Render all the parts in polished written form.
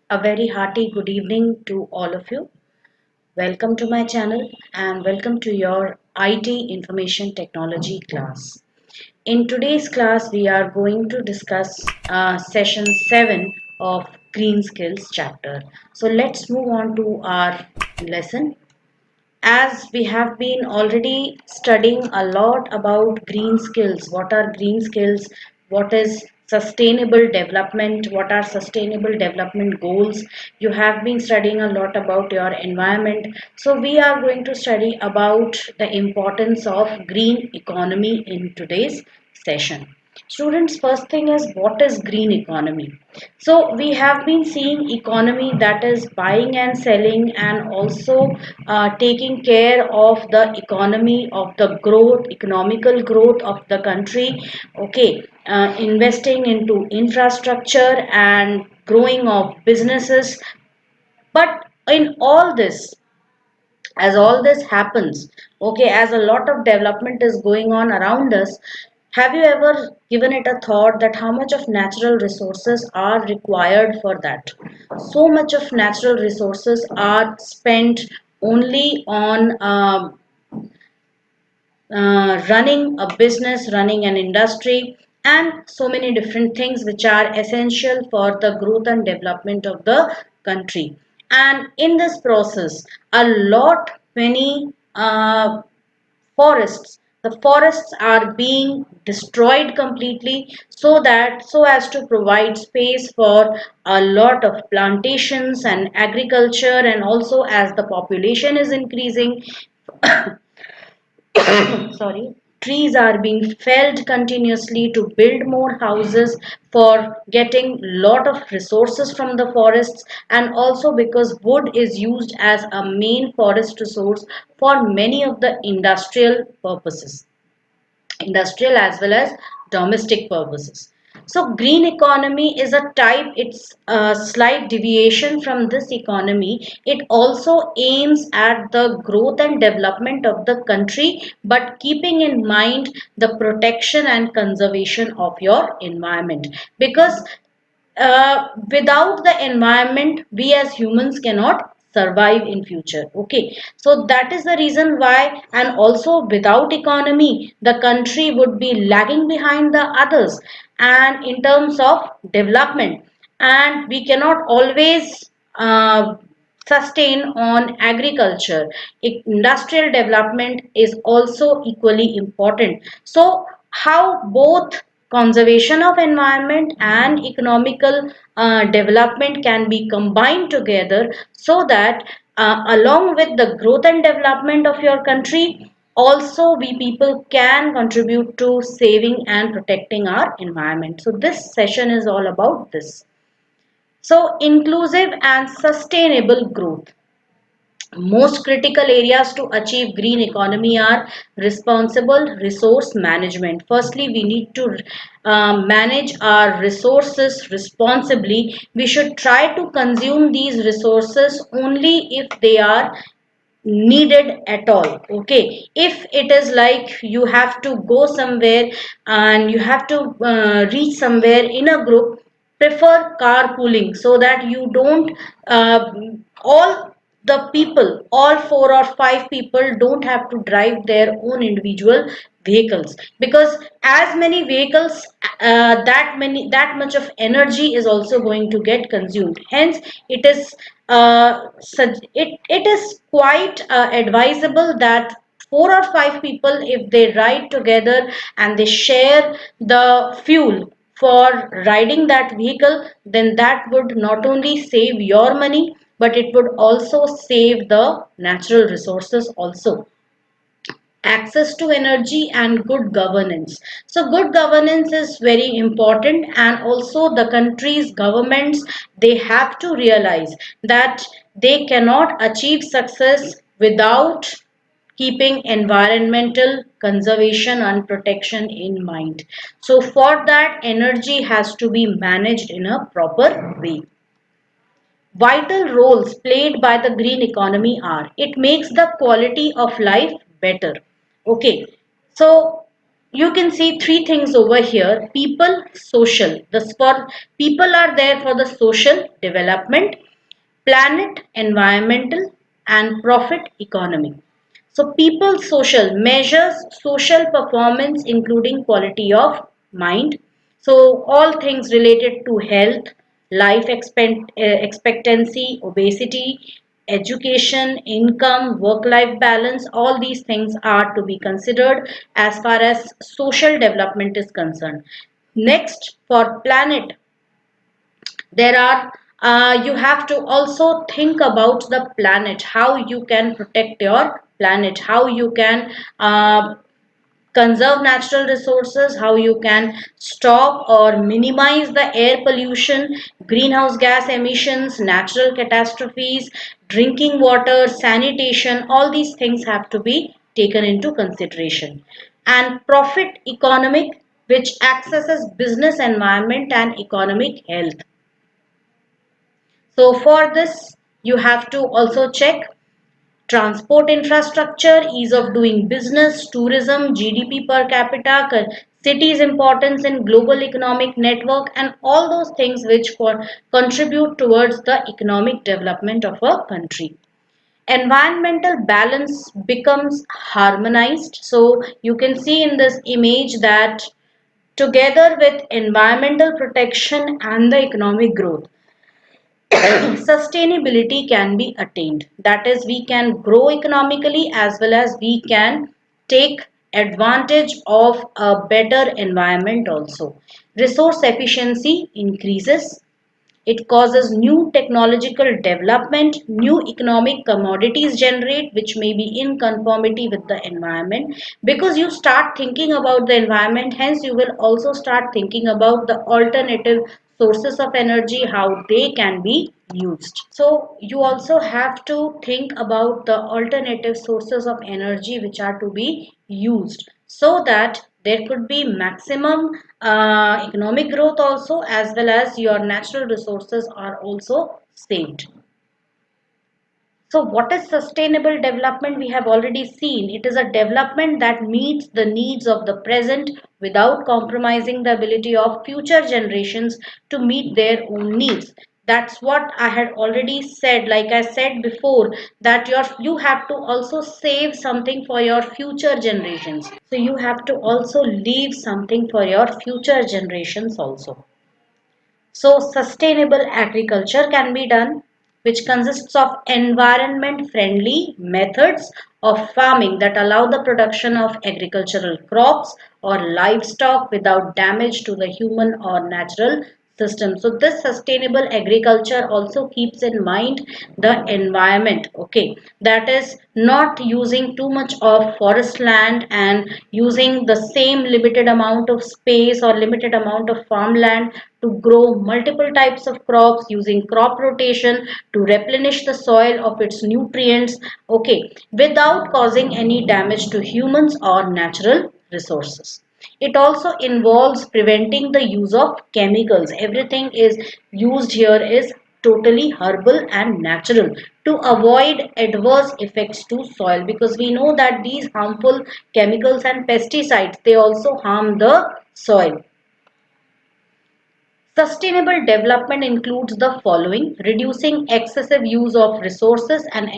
A very hearty good evening to all of you. Welcome to my channel and welcome to your IT Information Technology class. In today's class, we are going to discuss session 7 of Green Skills chapter. So let's move on to our lesson. As we have been already studying a lot about green skills, what are green skills, what is sustainable development, what are sustainable development goals, you have been studying a lot about your environment. So we are going to study about the importance of green economy in today's session. Students, first thing is, what is green economy? So we have been seeing economy that is buying and selling, and also taking care of the economy of the growth, economical growth of the country. Okay, investing into infrastructure and growing of businesses. But in all this, as all this happens, okay, as a lot of development is going on around us, have you ever given it a thought that how much of natural resources are required for that? So much of natural resources are spent only on running a business, running an industry, and so many different things which are essential for the growth and development of the country. And in this process, a lot many forests, the forests are being destroyed completely, so as to provide space for a lot of plantations and agriculture, and also as the population is increasing, sorry, trees are being felled continuously to build more houses, for getting lot of resources from the forests, and also because wood is used as a main forest resource for many of the industrial purposes, industrial as well as domestic purposes. So green economy is a type, it's a slight deviation from this economy. It also aims at the growth and development of the country, but keeping in mind the protection and conservation of your environment. Because without the environment, we as humans cannot survive in future. Okay, so that is the reason why. And also, without economy, the country would be lagging behind the others, and in terms of development, and we cannot always sustain on agriculture. Industrial development is also equally important. So how both conservation of environment and economical development can be combined together, so that along with the growth and development of your country, also we people can contribute to saving and protecting our environment. So this session is all about this. So inclusive and sustainable growth. Most critical areas to achieve green economy are responsible resource management. Firstly, we need to manage our resources responsibly. We should try to consume these resources only if they are needed at all. Okay, if it is like you have to go somewhere and you have to reach somewhere in a group, prefer carpooling, so that you don't all the people, all four or five people don't have to drive their own individual vehicles, because as many vehicles, that much of energy is also going to get consumed. Hence it is it is quite advisable that four or five people, if they ride together and they share the fuel for riding that vehicle, then that would not only save your money, but it would also save the natural resources also. Access to energy and good governance. So good governance is very important, and also the country's governments, they have to realize that they cannot achieve success without keeping environmental conservation and protection in mind. So for that, energy has to be managed in a proper way. Vital roles played by the green economy are, it makes the quality of life better. Okay, so you can see three things over here: people, social. The for people are there for the social development, planet, environmental, and profit economy. So people social measures social performance including quality of mind. So all things related to health, expectancy, obesity, education, income, work life balance, all these things are to be considered as far as social development is concerned. Next, for planet, there are you have to also think about the planet, how you can protect your planet, how you can conserve natural resources, how you can stop or minimize the air pollution, greenhouse gas emissions, natural catastrophes, drinking water, sanitation. All these things have to be taken into consideration. And profit economic, which accesses business environment and economic health. So for this, you have to also check transport infrastructure, ease of doing business, tourism, GDP per capita, cities' importance in global economic network, and all those things which contribute towards the economic development of a country. Environmental balance becomes harmonized. So you can see in this image that together with environmental protection and the economic growth, sustainability can be attained. That is, we can grow economically as well as we can take advantage of a better environment also. Resource efficiency increases, it causes new technological development, new economic commodities generate which may be in conformity with the environment. Because you start thinking about the environment, hence you will also start thinking about the alternative sources of energy, how they can be used. So you also have to think about the alternative sources of energy which are to be used, so that there could be maximum economic growth also, as well as your natural resources are also saved. So what is sustainable development? We have already seen it is a development that meets the needs of the present without compromising the ability of future generations to meet their own needs. That's what I had already said. Like I said before, that you have to also save something for your future generations. So you have to also leave something for your future generations also. So sustainable agriculture can be done, which consists of environment friendly methods of farming that allow the production of agricultural crops or livestock without damage to the human or natural system. So this sustainable agriculture also keeps in mind the environment. Okay, that is not using too much of forest land and using the same limited amount of space or limited amount of farmland to grow multiple types of crops, using crop rotation to replenish the soil of its nutrients, okay, without causing any damage to humans or natural resources. It also involves preventing the use of chemicals. Everything is used here is totally herbal and natural to avoid adverse effects to soil, because we know that these harmful chemicals and pesticides, they also harm the soil. Sustainable development includes the following: reducing excessive use of resources and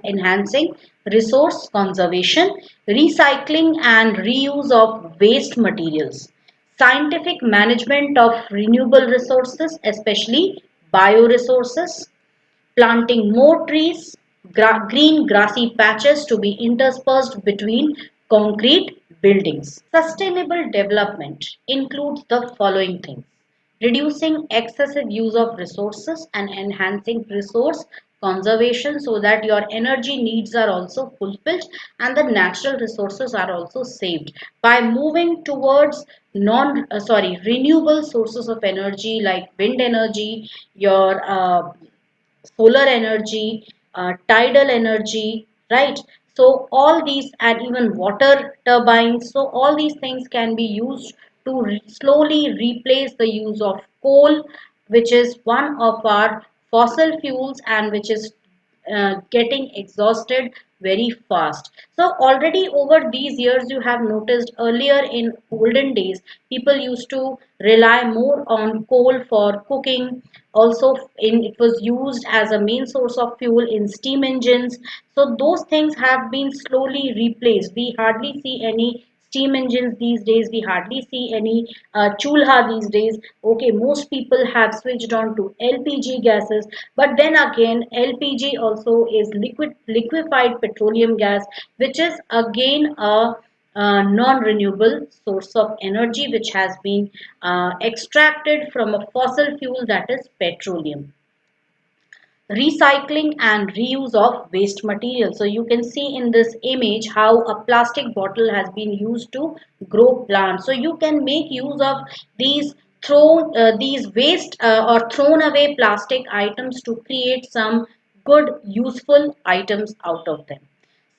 enhancing resource conservation, recycling and reuse of waste materials, scientific management of renewable resources, especially bioresources, planting more trees, green grassy patches to be interspersed between concrete buildings. Sustainable development includes the following things: reducing excessive use of resources and enhancing resource conservation, so that your energy needs are also fulfilled and the natural resources are also saved by moving towards non sorry renewable sources of energy like wind energy, your solar energy, tidal energy, right? So all these, and even water turbines, so all these things can be used to slowly replace the use of coal, which is one of our fossil fuels and which is getting exhausted very fast. So already over these years, you have noticed earlier in olden days, people used to rely more on coal for cooking. Also, it was used as a main source of fuel in steam engines. So those things have been slowly replaced. We hardly see any steam engines these days. We hardly see any chulha these days. Okay, most people have switched on to LPG gases, but then again, LPG also is liquefied petroleum gas, which is again a non-renewable source of energy which has been extracted from a fossil fuel, that is petroleum. Recycling and reuse of waste material. So you can see in this image how a plastic bottle has been used to grow plants. So you can make use of these these waste or thrown away plastic items to create some good useful items out of them.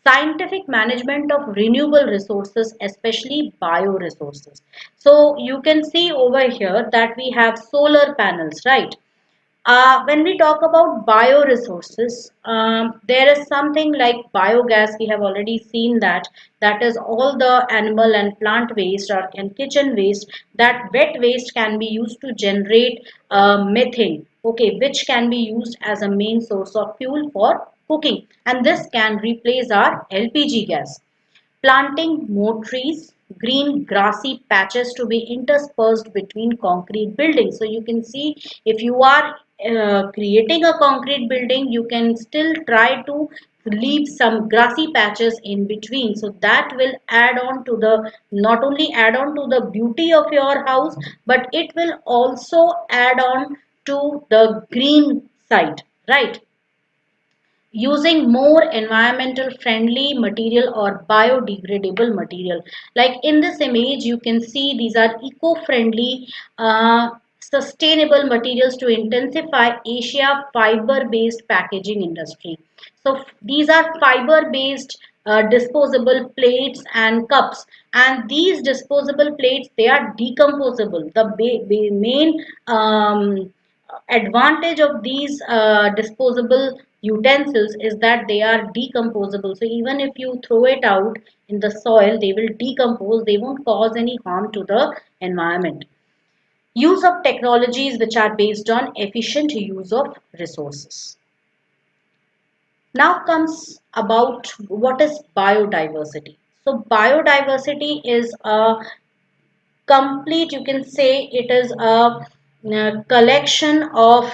Scientific management of renewable resources, especially bioresources. So you can see over here that we have solar panels, right? When we talk about bioresources, there is something like biogas. We have already seen that. That is all the animal and plant waste or and kitchen waste. That wet waste can be used to generate methane, okay, which can be used as a main source of fuel for cooking. And this can replace our LPG gas. Planting more trees, green grassy patches to be interspersed between concrete buildings. So you can see if you are creating a concrete building, you can still try to leave some grassy patches in between. So that will add on to the, not only add on to the beauty of your house, but it will also add on to the green side, right? Using more environmental friendly material or biodegradable material. Like in this image, you can see these are eco-friendly, sustainable materials to intensify Asia fiber-based packaging industry. So these are fiber-based disposable plates and cups, and these disposable plates, they are decomposable. The main advantage of these disposable utensils is that they are decomposable. So even if you throw it out in the soil, they will decompose. They won't cause any harm to the environment. Use of technologies which are based on efficient use of resources. Now comes about what is biodiversity. So biodiversity is a complete, you can say it is a collection of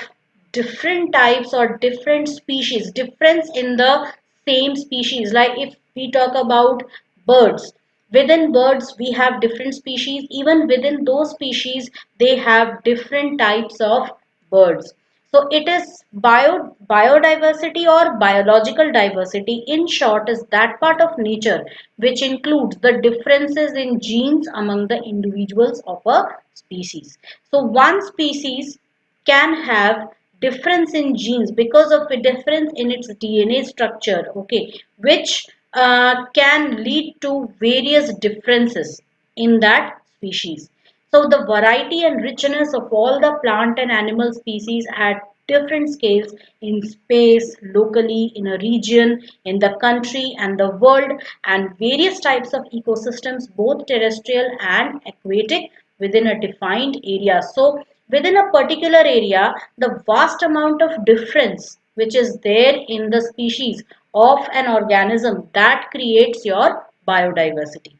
different types or different species, difference in the same species. Like if we talk about birds, within birds we have different species. Even within those species, they have different types of birds. So it is biodiversity or biological diversity. In short, is that part of nature which includes the differences in genes among the individuals of a species. So one species can have difference in genes because of a difference in its DNA structure, okay, which can lead to various differences in that species. So the variety and richness of all the plant and animal species at different scales in space, locally, in a region, in the country and the world, and various types of ecosystems, both terrestrial and aquatic, within a defined area. So within a particular area, the vast amount of difference which is there in the species of an organism, that creates your biodiversity.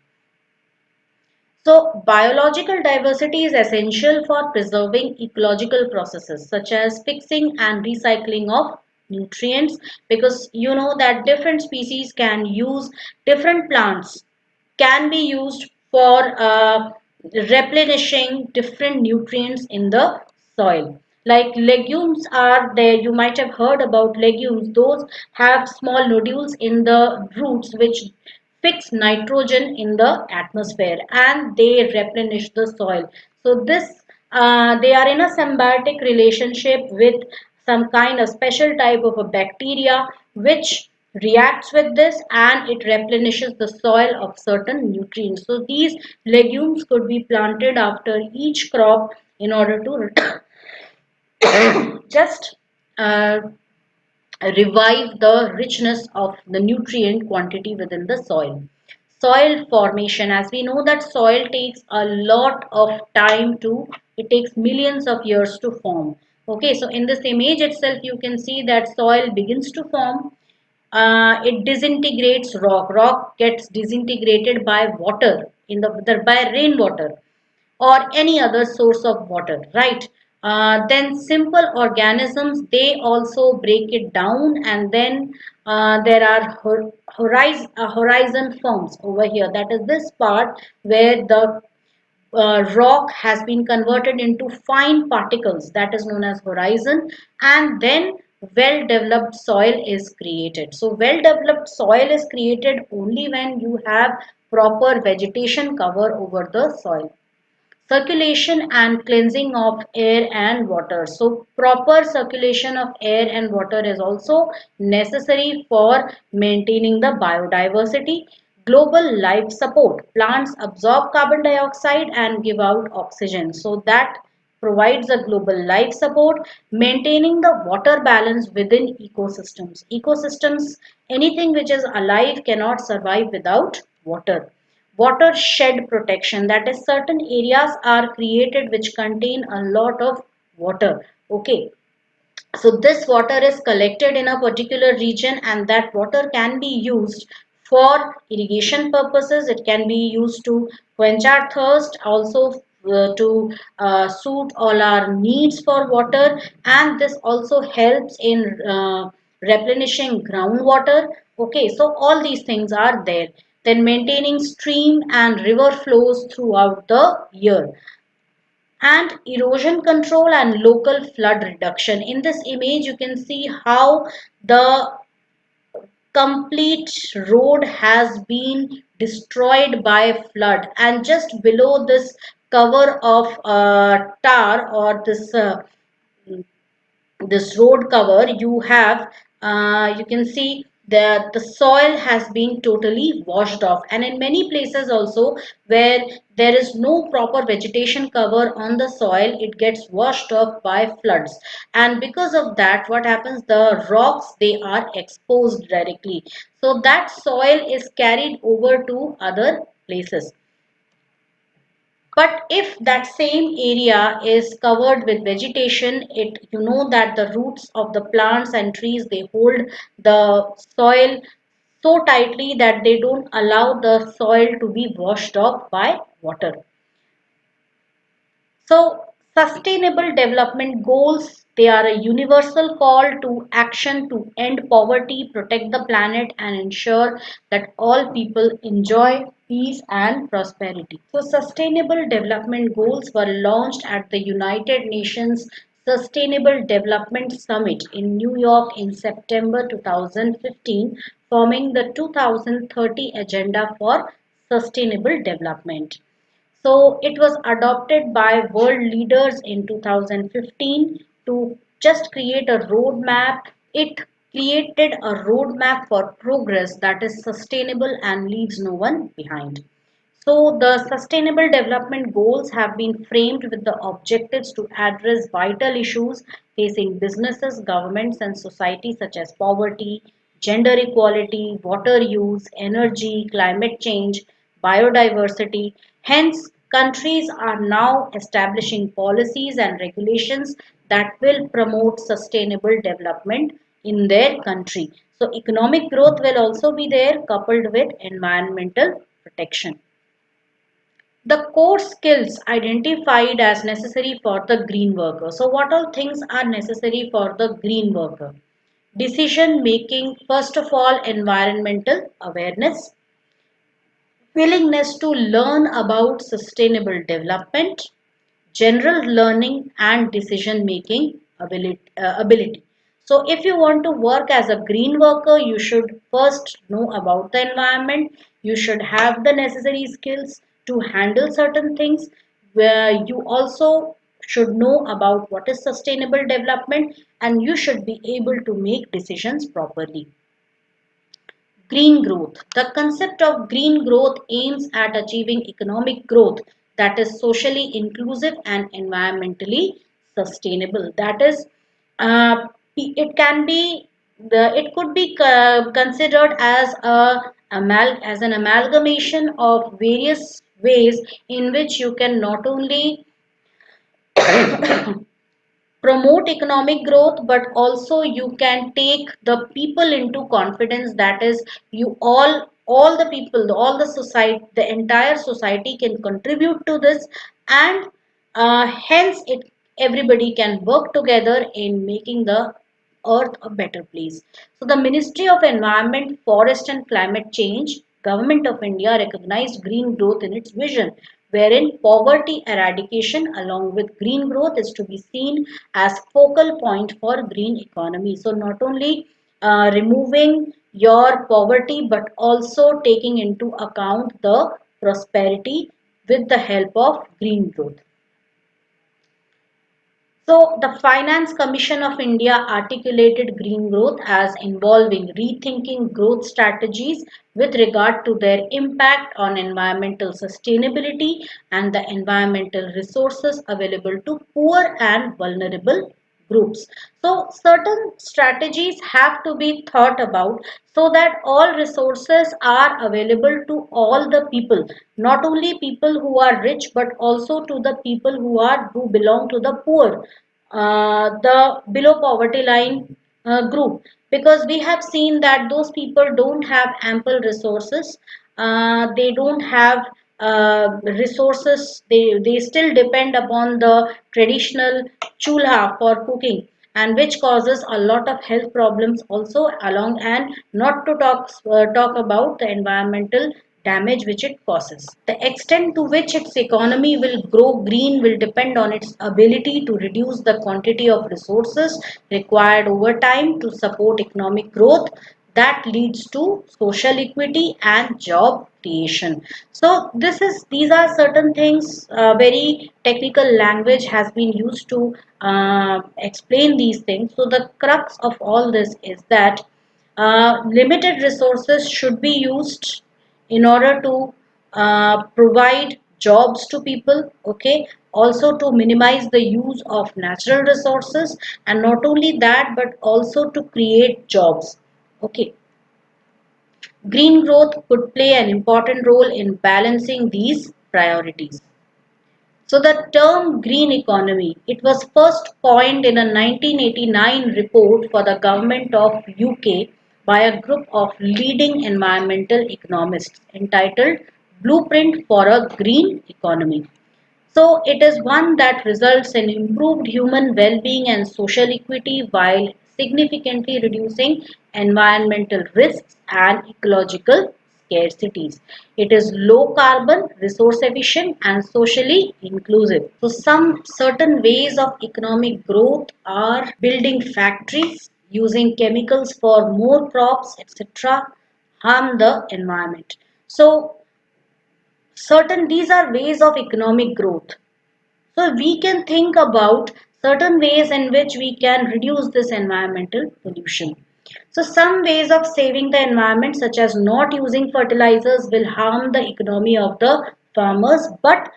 So, biological diversity is essential for preserving ecological processes such as fixing and recycling of nutrients, because you know that different species can use different plants can be used for replenishing different nutrients in the soil. Like legumes are there, you might have heard about legumes. Those have small nodules in the roots which fix nitrogen in the atmosphere and they replenish the soil. So this they are in a symbiotic relationship with some kind of special type of a bacteria which reacts with this and it replenishes the soil of certain nutrients. So these legumes could be planted after each crop in order to just uh, revive the richness of the nutrient quantity within the soil. Soil formation, as we know that soil takes a lot of time to, it takes millions of years to form. Okay, so in this image itself, you can see that soil begins to form. It disintegrates rock. Rock gets disintegrated by water in by rainwater or any other source of water, right? Then simple organisms, they also break it down, and then there are horizon forms over here. That is this part where the rock has been converted into fine particles, that is known as horizon, and then well developed soil is created. So well developed soil is created only when you have proper vegetation cover over the soil. Circulation and cleansing of air and water. So proper circulation of air and water is also necessary for maintaining the biodiversity. Global life support. Plants absorb carbon dioxide and give out oxygen. So that provides a global life support. Maintaining the water balance within ecosystems. Ecosystems, anything which is alive cannot survive without water. Watershed protection, that is certain areas are created which contain a lot of water. Okay, so this water is collected in a particular region, and that water can be used for irrigation purposes. It can be used to quench our thirst, also to suit all our needs for water, and this also helps in replenishing groundwater. Okay, so all these things are there. Then maintaining stream and river flows throughout the year, and erosion control and local flood reduction. In this image, you can see how the complete road has been destroyed by flood, and just below this cover of tar, or this road cover, you have you can see that the soil has been totally washed off, and in many places also where there is no proper vegetation cover on the soil, it gets washed off by floods, and because of that, what happens, the rocks, they are exposed directly, so that soil is carried over to other places. But if that same area is covered with vegetation, it, you know that the roots of the plants and trees, they hold the soil so tightly that they don't allow the soil to be washed off by water. So, sustainable development goals, they are a universal call to action to end poverty, protect the planet, and ensure that all people enjoy peace and prosperity. So, sustainable development goals were launched at the United Nations Sustainable Development Summit in New York in September 2015, forming the 2030 Agenda for Sustainable Development. So it was adopted by world leaders in 2015 to just create a roadmap. It created a roadmap for progress that is sustainable and leaves no one behind. So the Sustainable Development Goals have been framed with the objectives to address vital issues facing businesses, governments, and society, such as poverty, gender equality, water use, energy, climate change, biodiversity. Hence, countries are now establishing policies and regulations that will promote sustainable development in their country. So economic growth will also be there, coupled with environmental protection. The core skills identified as necessary for the green worker. So what all things are necessary for the green worker? Decision making, first of all, environmental awareness, willingness to learn about sustainable development, general learning, and decision making ability. So if you want to work as a green worker, you should first know about the environment. You should have the necessary skills to handle certain things, where you also should know about what is sustainable development, and you should be able to make decisions properly. Green growth. The concept of green growth aims at achieving economic growth that is socially inclusive and environmentally sustainable. That is, it can be it could be considered as as an amalgamation of various ways in which you can not only promote economic growth, but also you can take the people into confidence, that is, you all the people, all the society, the entire society can contribute to this, and hence it everybody can work together in making the earth a better place. So the Ministry of Environment, Forest and Climate Change, Government of India recognized green growth in its vision, wherein poverty eradication along with green growth is to be seen as focal point for green economy. So not only removing your poverty, but also taking into account the prosperity with the help of green growth. So, the Finance Commission of India articulated green growth as involving rethinking growth strategies with regard to their impact on environmental sustainability and the environmental resources available to poor and vulnerable groups. So, certain strategies have to be thought about so that all resources are available to all the people, not only people who are rich, but also to the people who belong to the poor, the below poverty line group, because we have seen that those people don't have ample resources, they don't have resources, they still depend upon the traditional chulha for cooking, and which causes a lot of health problems also along, and not to talk about the environmental damage which it causes. The extent to which its economy will grow green will depend on its ability to reduce the quantity of resources required over time to support economic growth that leads to social equity and job creation. So these are certain things, very technical language has been used to explain these things. So the crux of all this is that limited resources should be used in order to provide jobs to people, okay, also to minimize the use of natural resources, and not only that, but also to create jobs, okay. Green growth could play an important role in balancing these priorities. So the term green economy, it was first coined in a 1989 report for the government of UK by a group of leading environmental economists entitled Blueprint for a Green Economy. So it is one that results in improved human well-being and social equity while significantly reducing environmental risks and ecological scarcities. It is low carbon, resource efficient and socially inclusive. So some certain ways of economic growth are building factories, using chemicals for more crops, etc., harm the environment. So certain these are ways of economic growth. So we can think about certain ways in which we can reduce this environmental pollution. So some ways of saving the environment, such as not using fertilizers, will harm the economy of the farmers, but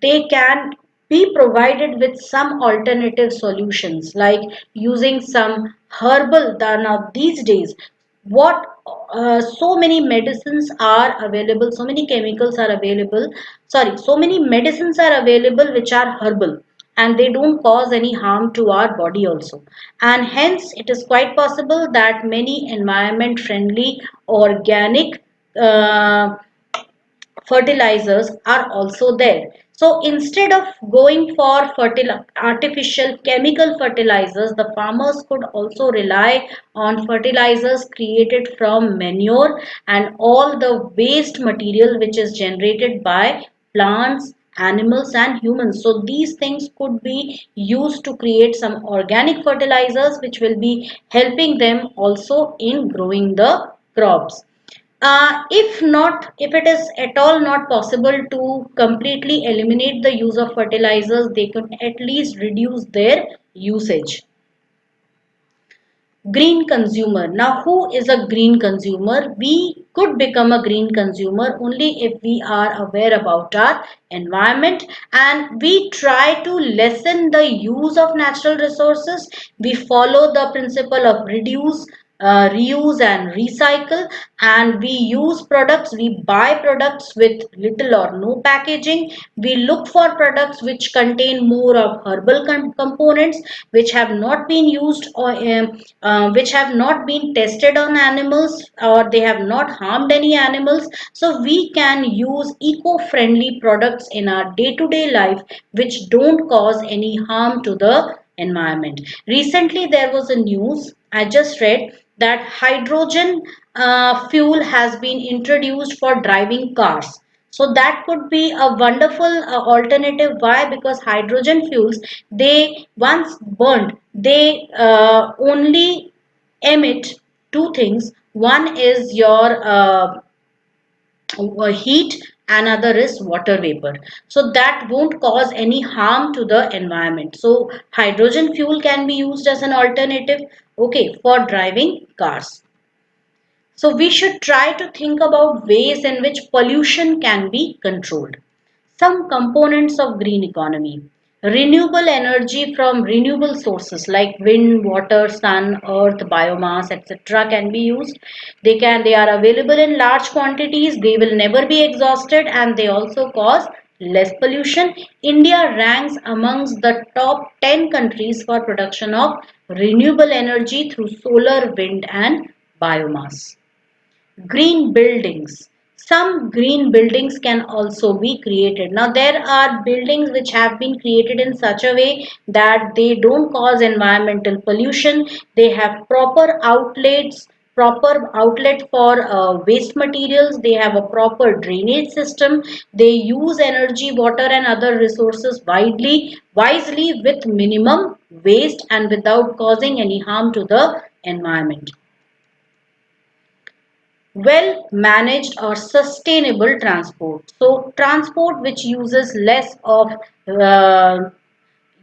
they can be provided with some alternative solutions like using some herbal. Now these days, what so many medicines are available, so many chemicals are available, sorry, so many medicines are available which are herbal, and they don't cause any harm to our body also, and hence it is quite possible that many environment friendly organic uh, fertilizers are also there. So instead of going for artificial chemical fertilizers, the farmers could also rely on fertilizers created from manure and all the waste material which is generated by plants, animals and humans. So these things could be used to create some organic fertilizers which will be helping them also in growing the crops. If it is at all not possible to completely eliminate the use of fertilizers, they could at least reduce their usage. Green consumer. Now, who is a green consumer? We could become a green consumer only if we are aware about our environment and we try to lessen the use of natural resources. We follow the principle of reduce, reuse and recycle, and we use products, we buy products with little or no packaging. We look for products which contain more of herbal components, which have not been used or which have not been tested on animals, or they have not harmed any animals. So we can use eco-friendly products in our day-to-day life which don't cause any harm to the environment. Recently, there was a news I just read that hydrogen fuel has been introduced for driving cars. So that could be a wonderful alternative. Why? Because hydrogen fuels, they once burned, they only emit two things. One is your heat, another is water vapor, so that won't cause any harm to the environment. So hydrogen fuel can be used as an alternative, okay, for driving cars. So we should try to think about ways in which pollution can be controlled. Some components of green economy: renewable energy from renewable sources like wind, water, sun, earth, biomass, etc. can be used. They are available in large quantities, they will never be exhausted, and they also cause less pollution. India ranks amongst the top 10 countries for production of renewable energy through solar, wind and biomass. Green buildings. Some green buildings can also be created. Now there are buildings which have been created in such a way that they don't cause environmental pollution. They have proper outlet for waste materials. They have a proper drainage system. They use energy, water and other resources wisely with minimum waste and without causing any harm to the environment. Well managed or sustainable transport. So transport which uses less of uh,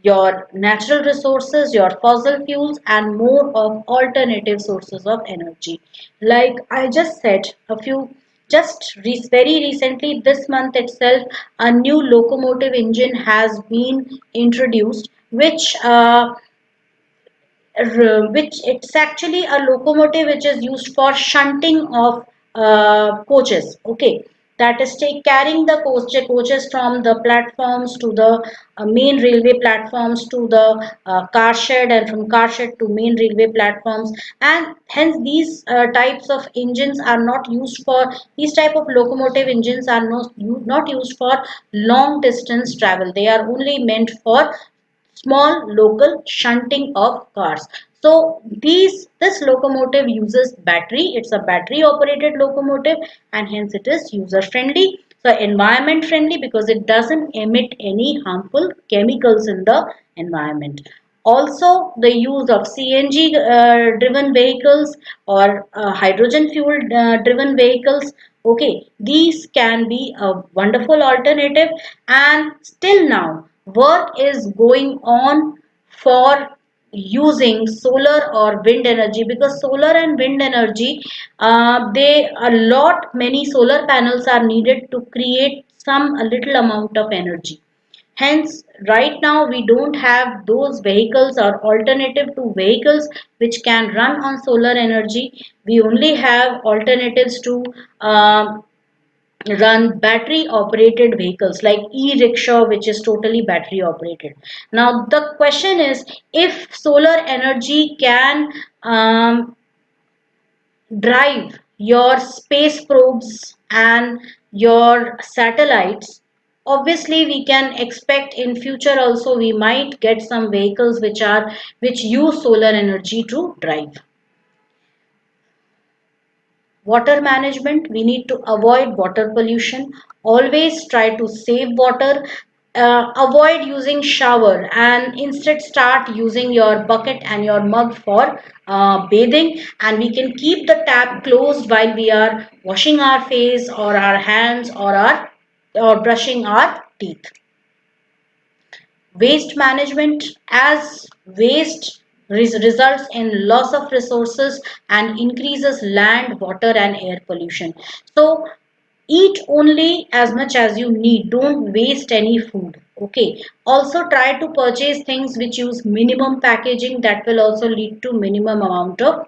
your natural resources, your fossil fuels, and more of alternative sources of energy. Like I just said, very recently, this month itself, a new locomotive engine has been introduced, which it's actually a locomotive which is used for shunting of coaches, okay, that is carrying the coaches from the platforms to the main railway platforms to the car shed, and from car shed to main railway platforms. And hence these types of engines are not used for, these type of locomotive engines are not used for long distance travel. They are only meant for small local shunting of cars. So this locomotive uses battery. It's a battery operated locomotive, and hence it is user friendly. So environment friendly because it doesn't emit any harmful chemicals in the environment. Also, the use of CNG driven vehicles or hydrogen fuel driven vehicles. Okay, these can be a wonderful alternative, and still now work is going on for using solar or wind energy, because solar and wind energy, they a lot many solar panels are needed to create some a little amount of energy. Hence, right now we don't have those vehicles or alternative to vehicles which can run on solar energy. We only have alternatives to run battery operated vehicles like e-rickshaw, which is totally battery operated. Now the question is, if solar energy can drive your space probes and your satellites, obviously we can expect in future also we might get some vehicles which use solar energy to drive. Water management, we need to avoid water pollution. Always try to save water. Avoid using shower and instead start using your bucket and your mug for bathing. And we can keep the tap closed while we are washing our face or our hands or brushing our teeth. Waste management, as waste results in loss of resources and increases land, water and air pollution. So Eat only as much as you need, don't waste any food. Okay, also try to purchase things which use minimum packaging, that will also lead to minimum amount of,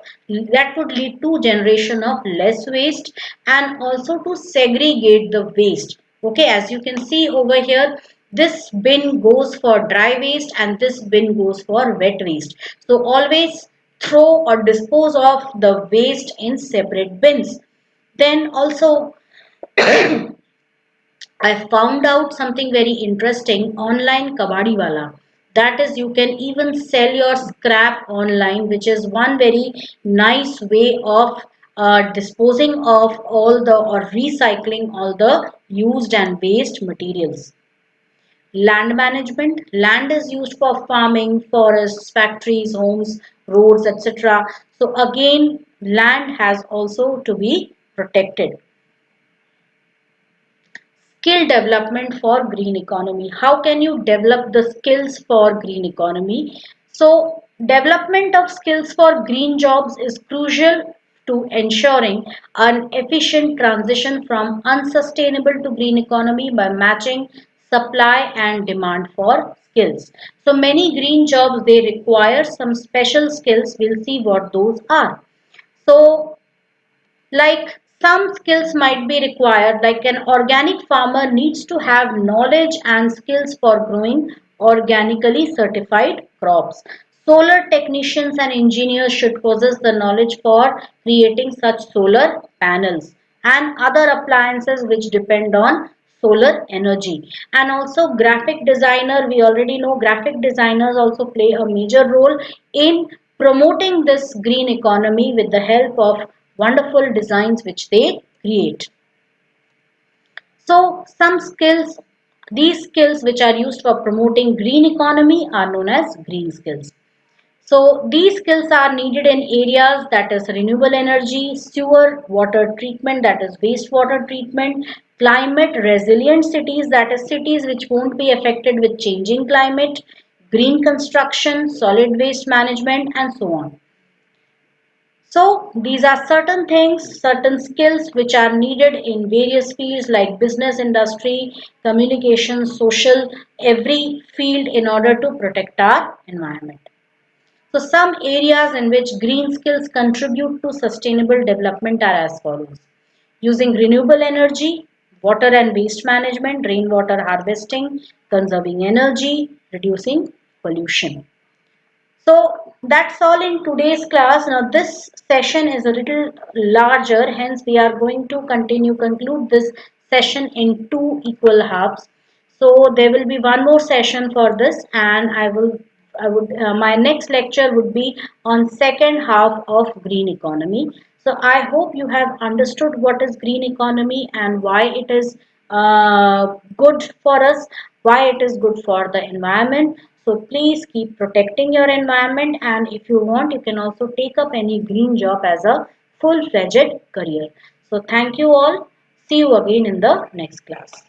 that would lead to generation of less waste, and also to segregate the waste. Okay, as you can see over here, this bin goes for dry waste and this bin goes for wet waste. So always throw or dispose of the waste in separate bins. Then also I found out something very interesting online Kabadiwala. That is, you can even sell your scrap online, which is one very nice way of disposing of all the or recycling all the used and waste materials. Land management. Land is used for farming, forests, factories, homes, roads, etc. So again, land has also to be protected. Skill development for green economy. How can you develop the skills for green economy? So development of skills for green jobs is crucial to ensuring an efficient transition from unsustainable to green economy by matching supply and demand for skills. So many green jobs, they require some special skills. We'll see what those are. So like some skills might be required, like an organic farmer needs to have knowledge and skills for growing organically certified crops. Solar technicians and engineers should possess the knowledge for creating such solar panels and other appliances which depend on solar energy. And also graphic designer, we already know graphic designers also play a major role in promoting this green economy with the help of wonderful designs which they create. So some skills, these skills which are used for promoting green economy are known as green skills. So these skills are needed in areas that is renewable energy, sewer water treatment, that is wastewater treatment, climate resilient cities, that is cities which won't be affected with changing climate, green construction, solid waste management, and so on. So these are certain things, certain skills which are needed in various fields like business, industry, communication, social, every field in order to protect our environment. So some areas in which green skills contribute to sustainable development are as follows. Using renewable energy, water and waste management, rainwater harvesting, conserving energy, reducing pollution. So that's all in today's class. Now this session is a little larger, hence we are going to conclude this session in two equal halves. So there will be one more session for this, and my next lecture would be on second half of green economy. So I hope you have understood what is green economy and why it is good for us, why it is good for the environment. So please keep protecting your environment, and if you want, you can also take up any green job as a full-fledged career. So thank you all. See you again in the next class.